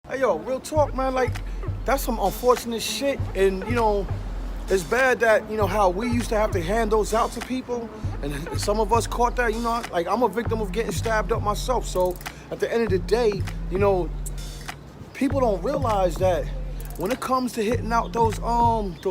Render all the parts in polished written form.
Hey yo, real talk, man. Like, that's some unfortunate shit, and it's bad that how we used to have to hand those out to people, and some of us caught that. Like I'm a victim of getting stabbed up myself. So at the end of the day, people don't realize that when it comes to hitting out those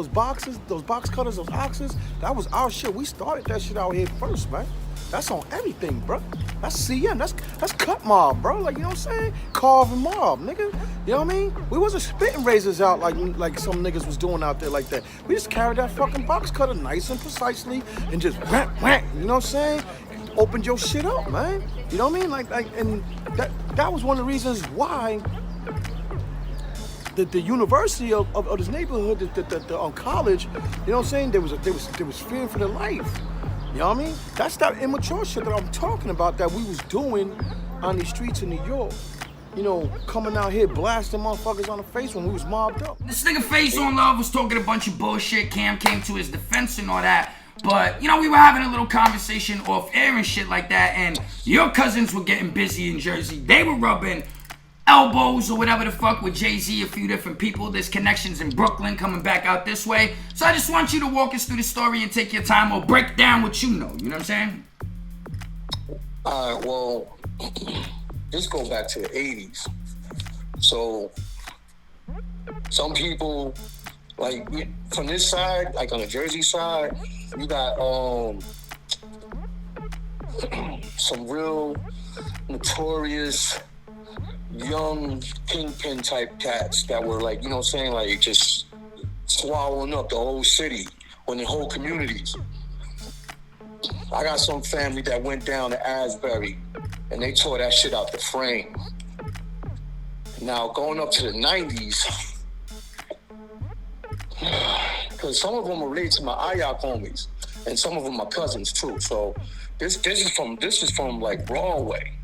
boxes, those box cutters, those oxes, that was our shit. We started that shit out here first, man. That's on everything, bro. That's CM. That's cut mob, bro. Like, you know what I'm saying? Carve and mob, nigga. You know what I mean? We wasn't spitting razors out like some niggas was doing out there like that. We just carried that fucking box cutter nice and precisely and just whack. You know what I'm saying? Opened your shit up, man. You know what I mean? And that was one of the reasons why the university of this neighborhood, the college, you know what I'm saying? There was fear for their life. You know what I mean? That's that immature shit that I'm talking about that we was doing on these streets in New York. Coming out here blasting motherfuckers on the face when we was mobbed up. This nigga Faizon Love was talking a bunch of bullshit. Cam came to his defense and all that. But, we were having a little conversation off air and shit like that. And your cousins were getting busy in Jersey. They were rubbing elbows or whatever the fuck with Jay-Z, a few different people. There's connections in Brooklyn coming back out this way. So I just want you to walk us through the story and take your time or break down what you know. You know what I'm saying? Alright, well, just go back to the 80s. So, some people, like, from this side, like on the Jersey side, you got some real notorious young kingpin type cats that were like, you know what I'm saying, like just swallowing up the whole city or the whole communities. I got some family that went down to Asbury and they tore that shit out the frame. Now going up to the 90s, because some of them are related to my AyAk homies and some of them are cousins too. So this is from like Broadway.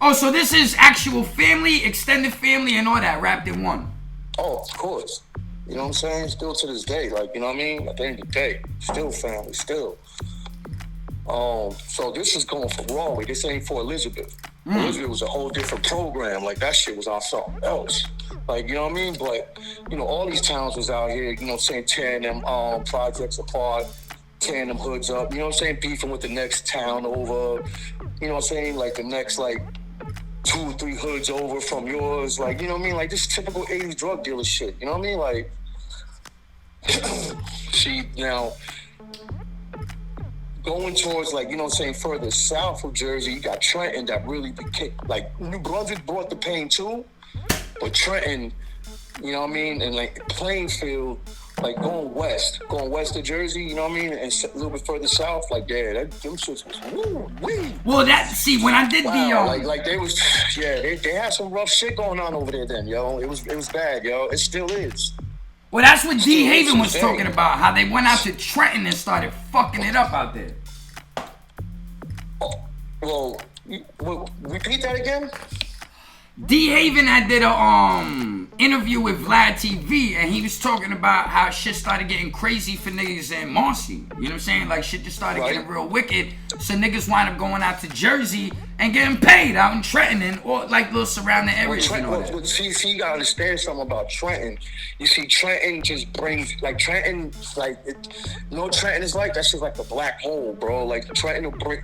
Oh, so this is actual family, extended family, and all that wrapped in one. Oh, of course. You know what I'm saying? Still to this day, like, you know what I mean? At the end of the day, still family, still. So this is going for Broadway. This ain't for Elizabeth. Elizabeth was a whole different program. Like, that shit was on something else. Like, you know what I mean? But, all these towns was out here, you know what I'm saying, tearing them projects apart, tearing them hoods up, you know what I'm saying, beefing with the next town over, you know what I'm saying, like the next, like, 2 or 3 hoods over from yours, like, you know what I mean? Like, this typical 80s drug dealer shit, you know what I mean? Like, now, going towards, like, you know what I'm saying, further south of Jersey, you got Trenton that really became, like, New Brunswick brought the pain too, but Trenton, you know what I mean? And, like, Plainfield, like, going west to Jersey, you know what I mean? And a little bit further south, like, yeah, them shits was woo-wee. Well, when I did like they was, yeah, they had some rough shit going on over there then, yo. It was bad, yo. It still is. Well, that's what D. Haven was talking about, how they went out to Trenton and started fucking it up out there. Well, repeat that again? D. Haven had did a interview with Vlad TV, and he was talking about how shit started getting crazy for niggas in Marcy. You know what I'm saying? Like, shit just started getting real wicked, so niggas wind up going out to Jersey and getting paid out in Trenton and all, like, little surrounding areas. See, you gotta understand something about Trenton. You see, Trenton just brings, like, Trenton, like, Trenton is like, that shit's like a black hole, bro. Like, Trenton will bring,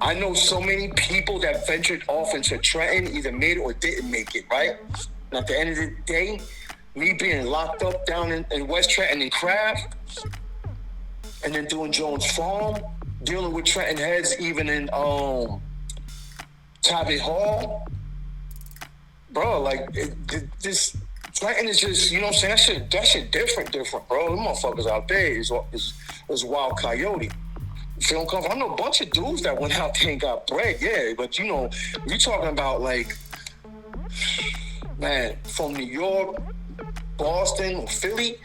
I know so many people that ventured off into Trenton, either made it or didn't make it, right? And at the end of the day, me being locked up down in West Trenton and Craft, and then doing Jones Farm, dealing with Trenton heads even in Tabby Hall, bro, like, this Trenton is just, you know what I'm saying? That shit different, bro. Them motherfuckers out there is wild coyote. Feel uncomfortable. I know a bunch of dudes that went out there and got bread, yeah, but you talking about, like, man, from New York, Boston, Philly,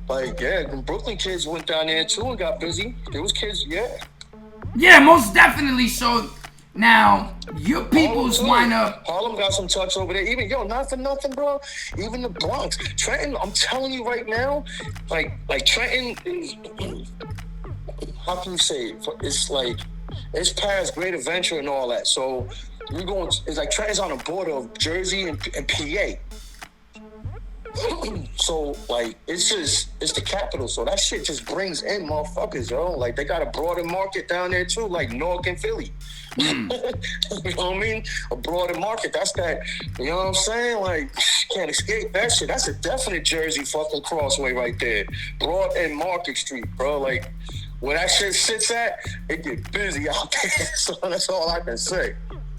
like, yeah, the Brooklyn kids went down there too and got busy. There was kids, yeah. Yeah, most definitely. So now your people's wind up. Harlem got some touch over there. Even not for nothing, bro. Even the Bronx, Trenton. I'm telling you right now, like Trenton is. How can you say it? It's like, it's past Great Adventure and all that. So You going? It's like Trenton's on the border of Jersey and PA. So like it's the capital, so that shit just brings in motherfuckers, yo. Like they got a broader market down there too, like Newark and Philly. You know what I mean? A broader market. That's that. You know what I'm saying? Like can't escape that shit. That's a definite Jersey fucking crossway right there. Broad and Market Street, bro. Like where that shit sits at, it get busy out there. So that's all I can say.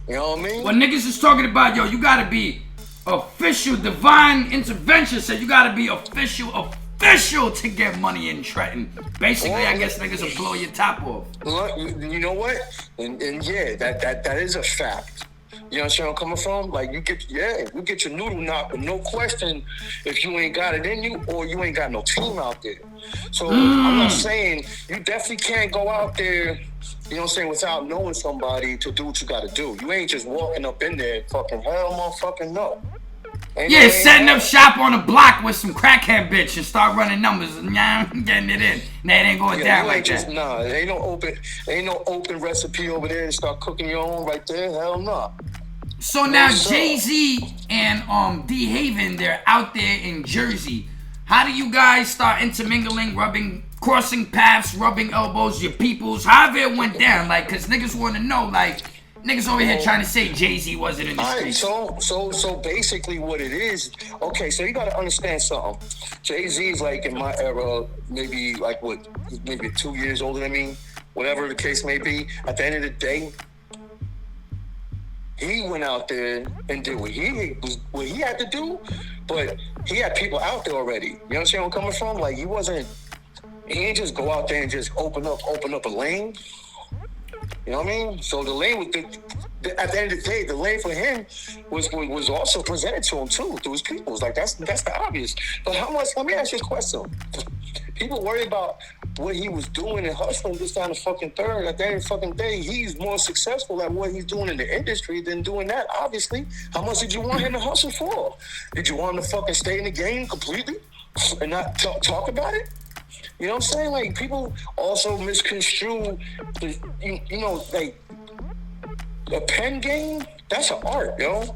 You know what I mean? What niggas is talking about, yo, you gotta be official, divine intervention. So you gotta be official to get money in Trenton. Basically, I guess niggas will blow your top off. Look, you know what? And yeah, that is a fact. You know where I'm coming from? Like you get your noodle knocked with no question if you ain't got it in you or you ain't got no team out there. So I'm not saying you definitely can't go out there, you know what I'm saying, without knowing somebody to do what you gotta do. You ain't just walking up in there fucking hell motherfucking no. Yeah, setting up shop on a block with some crackhead bitch and start running numbers and getting it in. Nah, it ain't going down like that. Nah, there ain't no open recipe over there to start cooking your own right there. Hell no. So now Jay-Z and D Haven, they're out there in Jersey. How do you guys start intermingling, crossing paths, rubbing elbows, your peoples, however it went down? Like, cause niggas wanna know, like, niggas over here trying to say Jay-Z wasn't in the streets. So basically what it is, okay, so you gotta understand something. Jay-Z is like in my era, maybe 2 years older than me, whatever the case may be. At the end of the day, he went out there and did what he had to do, but he had people out there already. You understand where I'm coming from? Like he ain't just go out there and just open up a lane. You know what I mean? So the lane was at the end of the day, the lane for him was also presented to him too, through his peoples. Like that's the obvious. But how much? Let me ask you a question. People worry about what he was doing and hustling this down the fucking third. At the end of the fucking day, he's more successful at what he's doing in the industry than doing that, obviously. How much did you want him to hustle for? Did you want him to fucking stay in the game completely and not talk about it? You know what I'm saying? Like, people also misconstrue, like, a pen game, that's an art, yo.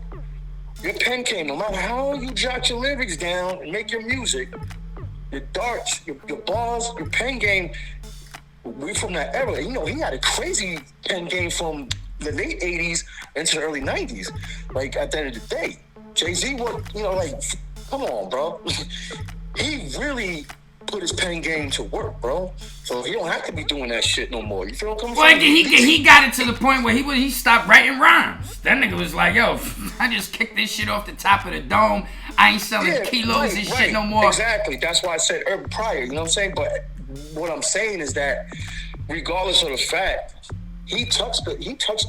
Your pen game, no matter how you jot your lyrics down and make your music, your darts, your bars, your pen game, we from that era. You know, he had a crazy pen game from the late 80s into the early 90s. Like, at the end of the day, Jay-Z was, come on, bro. He really put his pen game to work, bro. So he don't have to be doing that shit no more. You feel what I'm coming from? He got it to the point where he stopped writing rhymes. That nigga was like, yo, I just kicked this shit off the top of the dome. I ain't selling kilos and shit no more. Exactly. That's why I said prior, you know what I'm saying? But what I'm saying is that regardless of the fact, he touched the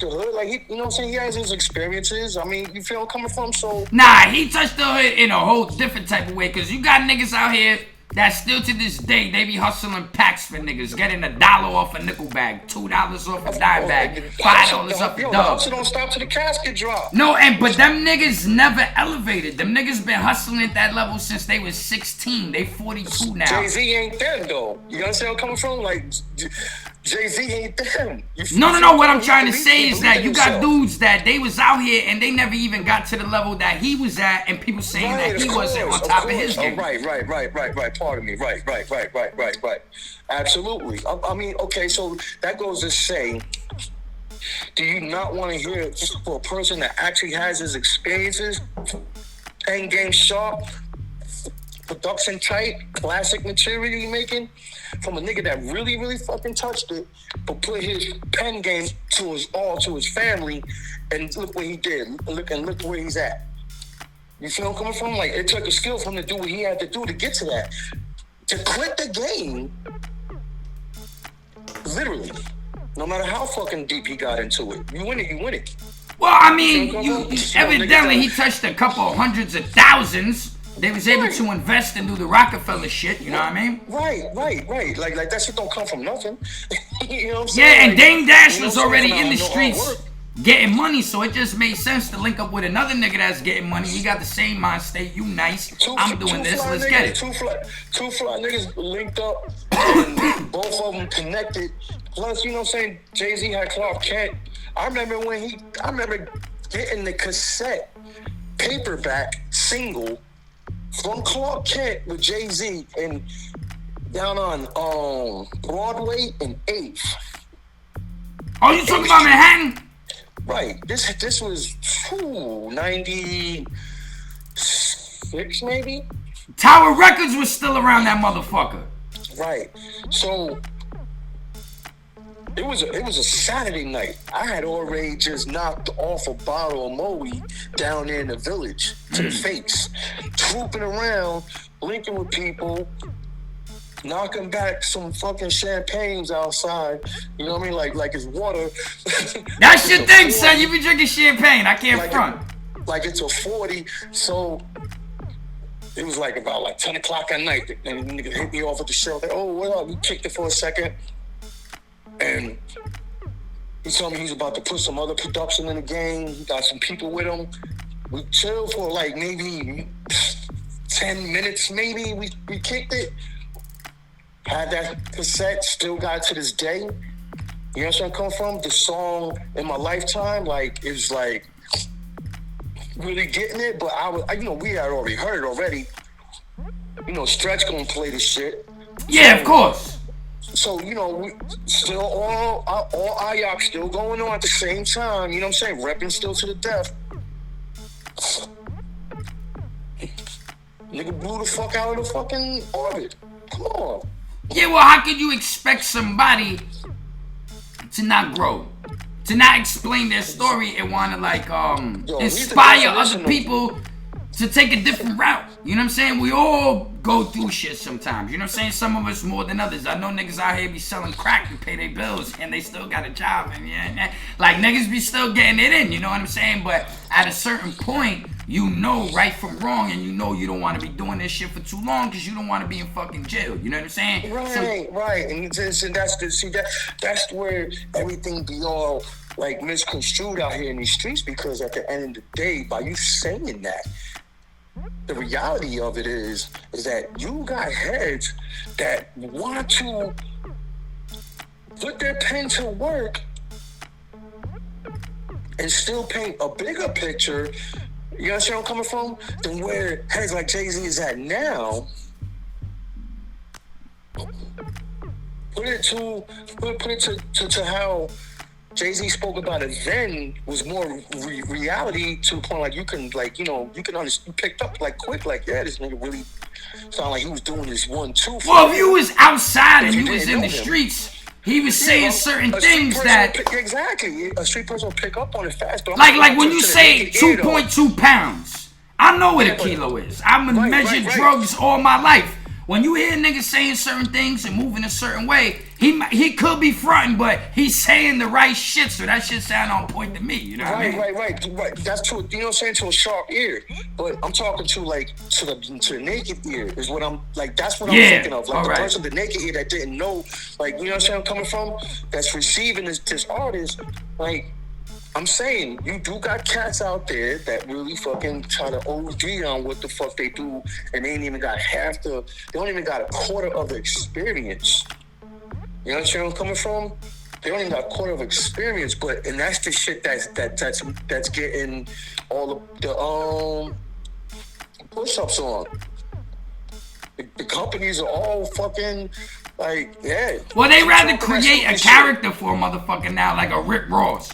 hood. Like, you know what I'm saying? He has his experiences. I mean, you feel where I'm coming from? So nah, he touched the hood in a whole different type of way. Cause you got niggas out here that still to this day, they be hustling packs for niggas, getting $1 off a nickel bag, $2 off a dime bag, $5 up a dub. Hustle don't stop till the casket drop. No, but them niggas never elevated. Them niggas been hustling at that level since they was 16. They 42 now. Jay-Z ain't them though. You understand where I'm coming from? Like, Jay-Z ain't them. No. What I'm trying to say is that you got dudes that they was out here and they never even got to the level that he was at, and people saying that he wasn't on top of his game. Right. Pardon me. Right. Absolutely. I mean, okay, so that goes to say, do you not want to hear for a person that actually has his experiences, pen game sharp, production tight, classic material you making, from a nigga that really, really fucking touched it, but put his pen game to his family, and look what he did, look where he's at. You feel where I'm coming from? Like, it took a skill for him to do what he had to do to get to that. To quit the game, literally, no matter how fucking deep he got into it, you win it. Well, I mean, evidently he touched a couple of hundreds of thousands. They was able to invest and do the Rockefeller shit, you know what I mean? Right. Like that shit don't come from nothing. You know what I'm saying? Yeah, and Dame Dash was already in the streets getting money, so it just made sense to link up with another nigga that's getting money. We got the same mind state. You nice. I'm doing this. Let's get it. Two fly niggas linked up, and both of them connected. Plus, you know what I'm saying? Jay-Z had Clark Kent. I remember getting the cassette paperback single from Clark Kent with Jay-Z and down on Broadway and 8th. Oh, you talking about Manhattan? Right. This was 96 maybe? Tower Records was still around that motherfucker. Right. So it was a Saturday night. I had already just knocked off a bottle of Moe down there in the village to the face, trooping around, linking with people, knocking back some fucking champagnes outside. You know what I mean? Like it's water. That's your thing, son. You be drinking champagne. I can't front. Like it's a 40. So it was like about like 10 o'clock at night. And the nigga hit me off at the show. Like, oh, what up? We kicked it for a second. And he told me he was about to put some other production in the game. He got some people with him. We chilled for like maybe 10 minutes, maybe. We kicked it. Had that cassette, still got it to this day. You know where I'm coming from? The song in my lifetime, like, it was like really getting it, but we had already heard it already. You know, Stretch gonna play the shit. Yeah, of course. So, you know, we still all AyAk still going on at the same time, you know what I'm saying? Repping still to the death. Nigga blew the fuck out of the fucking orbit. Come on. Yeah, well, how could you expect somebody to not grow? To not explain their story and want to, like, inspire other people to take a different route. You know what I'm saying? We all go through shit sometimes. You know what I'm saying? Some of us more than others. I know niggas out here be selling crack to pay their bills and they still got a job. And yeah, like niggas be still getting it in. You know what I'm saying? But at a certain point, you know right from wrong, and you know you don't want to be doing this shit for too long because you don't want to be in fucking jail. You know what I'm saying? Right. And that's where everything be all like misconstrued out here in these streets, because at the end of the day, by you saying that, the reality of it is that you got heads that want to put their pen to work and still paint a bigger picture. You understand where I'm coming from? Than where heads like Jay-Z is at now. Put it to how Jay-Z spoke about it then was more reality, to the point like you can understand, you picked up like quick, like, yeah, this nigga really sounded like he was doing this 1-2. Well, if you was outside and you was in the streets, he was saying certain things that exactly a street person will pick up on it fast. But like when you say 2.2 pounds, I know what a kilo is. I've measured drugs all my life. When you hear niggas saying certain things and moving a certain way, he could be fronting, but he's saying the right shit, so that shit sound on point to me. You know what I mean? Right. That's to, you know what I'm saying, to a sharp ear. But I'm talking to the naked ear is what I'm like. That's what I'm thinking of. Like the person, the naked ear that didn't know, like, you know what I'm saying, I'm coming from, that's receiving this artist, like. I'm saying, you do got cats out there that really fucking try to OD on what the fuck they do, and they ain't even got they don't even got a quarter of the experience. You know where I'm coming from? They don't even got a quarter of experience, and that's the shit that's getting all the push-ups on. The companies are all fucking like, yeah. Well, they rather create a character for a motherfucker now, like a Rick Ross.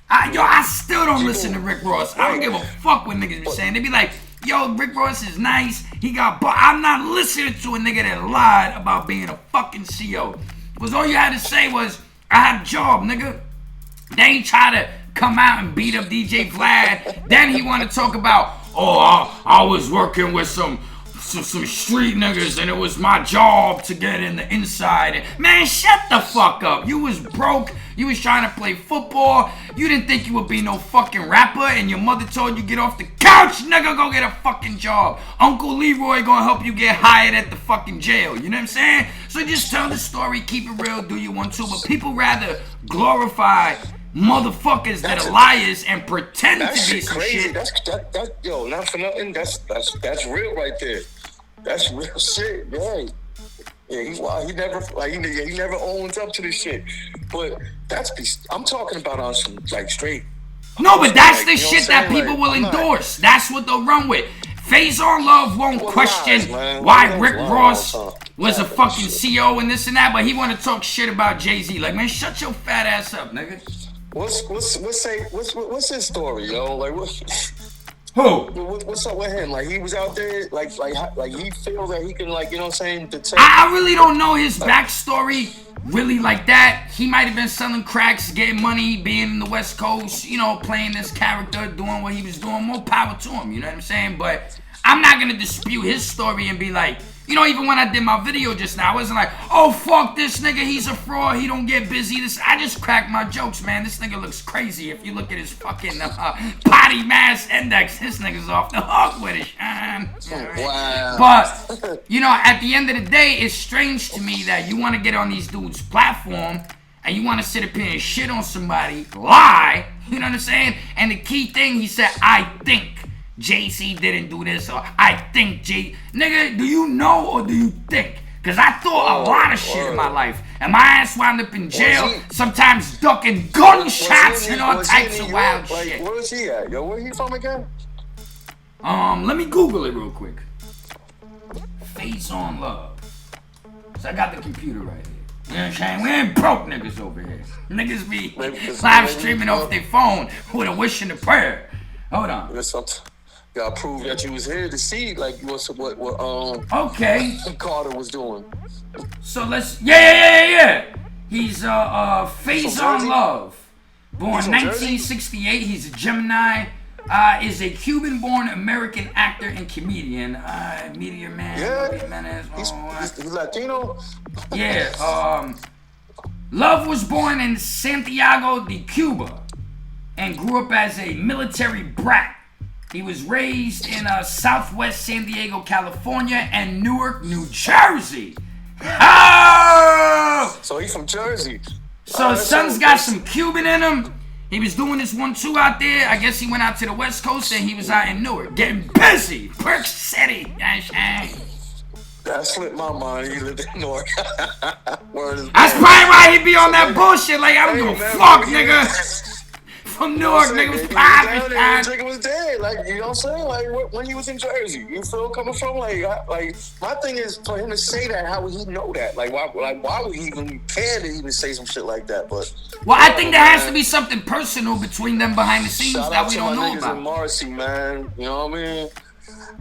I still don't listen to Rick Ross. I don't give a fuck what niggas be saying. They be like, yo, Rick Ross is nice. I'm not listening to a nigga that lied about being a fucking CEO. Because all you had to say was, I had a job, nigga. They ain't try to come out and beat up DJ Vlad. Then he want to talk about, I was working with some street niggas and it was my job to get in the inside. Man, shut the fuck up. You was broke. You was trying to play football. You didn't think you would be no fucking rapper, and your mother told you get off the couch, nigga, go get a fucking job. Uncle Leroy gonna help you get hired at the fucking jail. You know what I'm saying? So just tell the story, keep it real, do you want to. But people rather glorify motherfuckers that are liars and pretend to be some crazy. shit. Yo, not for nothing. That's real right there. That's real shit, right? Yeah, he's wild. He never he never owns up to this shit. But I'm talking about on some like straight. No, but that's Like, the you know what shit I'm that saying? people Like, will I'm not- endorse. That's what they'll run with. Faizon Love won't What question lies, man? why Those Rick lies, Ross huh? was a That fucking shit. CEO and this and that, but he want to talk shit about Jay-Z. Like, man, shut your fat ass up, nigga. What's his story, yo? Like Who? what's up with him? Like he was out there, like he feels that he can, like, you know what I'm saying, detect. I really don't know his backstory really like that. He might have been selling cracks, getting money, being in the West Coast, you know, playing this character, doing what he was doing. More power to him, you know what I'm saying? But I'm not gonna dispute his story and be like, you know, even when I did my video just now, I wasn't like, oh, fuck this nigga, he's a fraud, he don't get busy. I just crack my jokes, man. This nigga looks crazy. If you look at his fucking body mass index, this nigga's off the hook with it, Sean. Wow. But, you know, at the end of the day, it's strange to me that you want to get on these dudes' platform and you want to sit up here and shit on somebody, lie, you know what I'm saying? And the key thing, he said, I think Jay-Z didn't do this, or I think Nigga, do you know or do you think? Because I thought a lot of shit in my life. And my ass wound up in jail, sometimes ducking gunshots and all types of wild shit. Where is he at? Yo, where he from again? Let me Google it real quick. Faizon Love. So I got the computer right here. You know what I'm saying? We ain't broke niggas over here. Niggas be live streaming off their phone with a wish and a prayer. Hold on. There's something. Gotta prove that you was here to see, like, what Okay. Carter was doing. So let's yeah. He's Faizon Love. Born 1968. He's a Gemini. Is a Cuban-born American actor and comedian. Meteor Man. Yeah. He's Latino. Yeah. Love was born in Santiago de Cuba and grew up as a military brat. He was raised in Southwest San Diego, California, and Newark, New Jersey. Oh! So he's from Jersey. So his son's got some Cuban in him. He was doing this 1-2 out there. I guess he went out to the West Coast and he was out in Newark, getting busy. Brick City. That slipped my mind. He lived in Newark. That's probably why he be on that bullshit. Like, I don't give a fuck, nigga. From Newark, nigga was popping. Nigga was dead, like, you know what I'm saying? Like, when he was in Jersey, you feel coming from? Like, my thing is for him to say that. How would he know that? Like, why would he even care to even say some shit like that? But well, I think there has to be something personal between them behind the scenes that we don't know about. In Marcy, man, you know what I mean?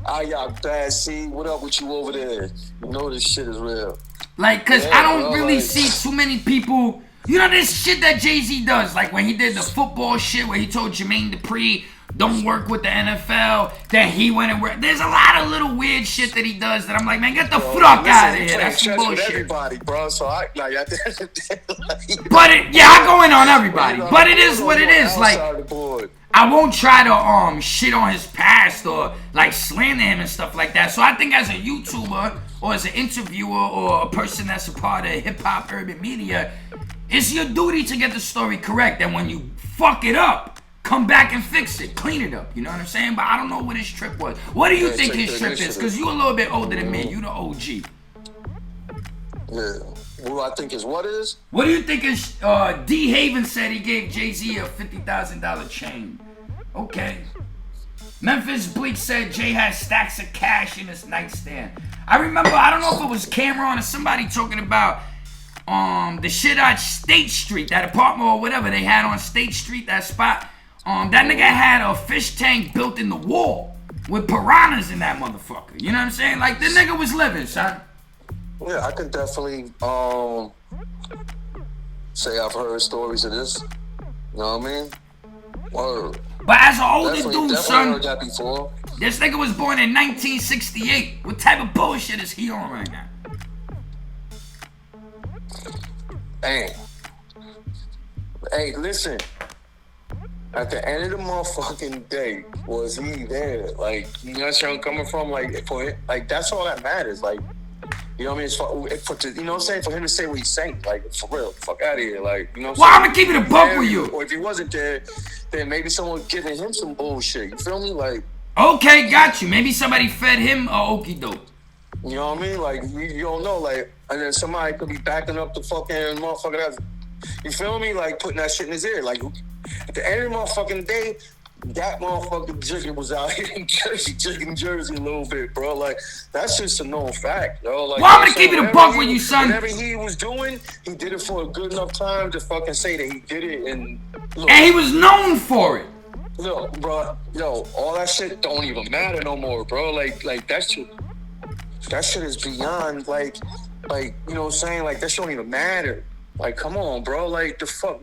AyAk, Bad C, what up with you over there? You know this shit is real. Like, cause I don't really see too many people. You know this shit that Jay-Z does, like when he did the football shit where he told Jermaine Dupri, don't work with the NFL, then he went and worked. There's a lot of little weird shit that he does that I'm like, man, get the fuck out of here. That's some bullshit. Everybody, bro, so I, like, but I go in on everybody. But it is what it is. Like, I won't try to shit on his past or like slander him and stuff like that. So I think as a YouTuber or as an interviewer or a person that's a part of hip-hop urban media, it's your duty to get the story correct, and when you fuck it up, come back and fix it, clean it up. You know what I'm saying? But I don't know what his trip was. What do you think his trip is? Because you a little bit older than me. You the OG. Yeah. What I think is what is? What do you think is? D Haven said he gave Jay-Z a $50,000 chain. Okay. Memphis Bleak said Jay has stacks of cash in his nightstand. I remember, I don't know if it was Cameron or somebody talking about the shit at State Street, that apartment or whatever they had on State Street, that spot. That nigga had a fish tank built in the wall with piranhas in that motherfucker. You know what I'm saying? Like, the nigga was living, son. Yeah, I can definitely say I've heard stories of this. You know what I mean? Word. But as an older dude, son, heard that before. This nigga was born in 1968. What type of bullshit is he on right now? Hey, listen. At the end of the motherfucking day, was he there? Like, you know where I'm coming from? Like, for it, like, that's all that matters. Like, you know what I mean? It's for you know what I'm saying? For him to say what he's saying, like, for real, fuck out of here. Like, you know what I'm saying? I'm gonna keep it a buck with you. Or if he wasn't there, then maybe someone giving him some bullshit. You feel me? Like, okay, got you. Maybe somebody fed him a okie doke. You know what I mean? Like, you don't know, like, and then somebody could be backing up the fucking motherfucker that's, you feel me? Like, putting that shit in his ear. Like, at the end of the motherfucking day, that motherfucking jigger was out here in Jersey, jigging Jersey a little bit, bro. Like, that's just a known fact, yo. Like, Well, I'm gonna keep it a buck with you, son. Whatever he was doing, he did it for a good enough time to fucking say that he did it, and look. And he was known for it. Look, bro, yo, all that shit don't even matter no more, bro. Like that shit is beyond, like, you know what I'm saying? Like, that shit don't even matter. Like, come on, bro. Like, the fuck,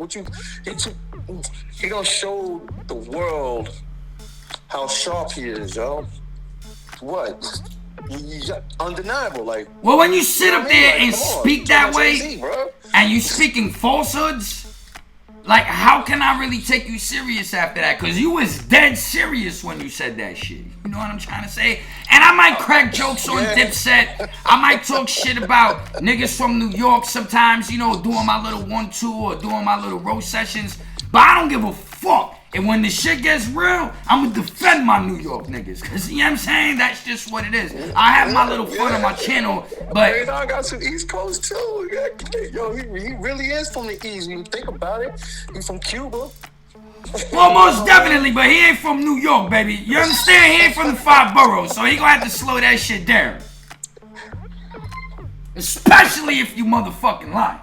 he gonna show the world how sharp he is, yo. What? Undeniable, like. Well, when you sit up there and come on, speak that way, Jay-Z, bro. and you speaking falsehoods, like, how can I really take you serious after that? Because you was dead serious when you said that shit. You know what I'm trying to say? And I might crack jokes on Dipset. I might talk shit about niggas from New York sometimes, you know, doing my little 1-2 or doing my little roast sessions. But I don't give a fuck. And when the shit gets real, I'm gonna defend my New York niggas. Cause you know what I'm saying? That's just what it is. I have my little fun on my channel, but I got some East Coast too. Yo, he really is from the East. When you think about it, he's from Cuba. well, most definitely, but he ain't from New York, baby. You understand? He ain't from the 5 boroughs, so he gonna have to slow that shit down. Especially if you motherfucking lying.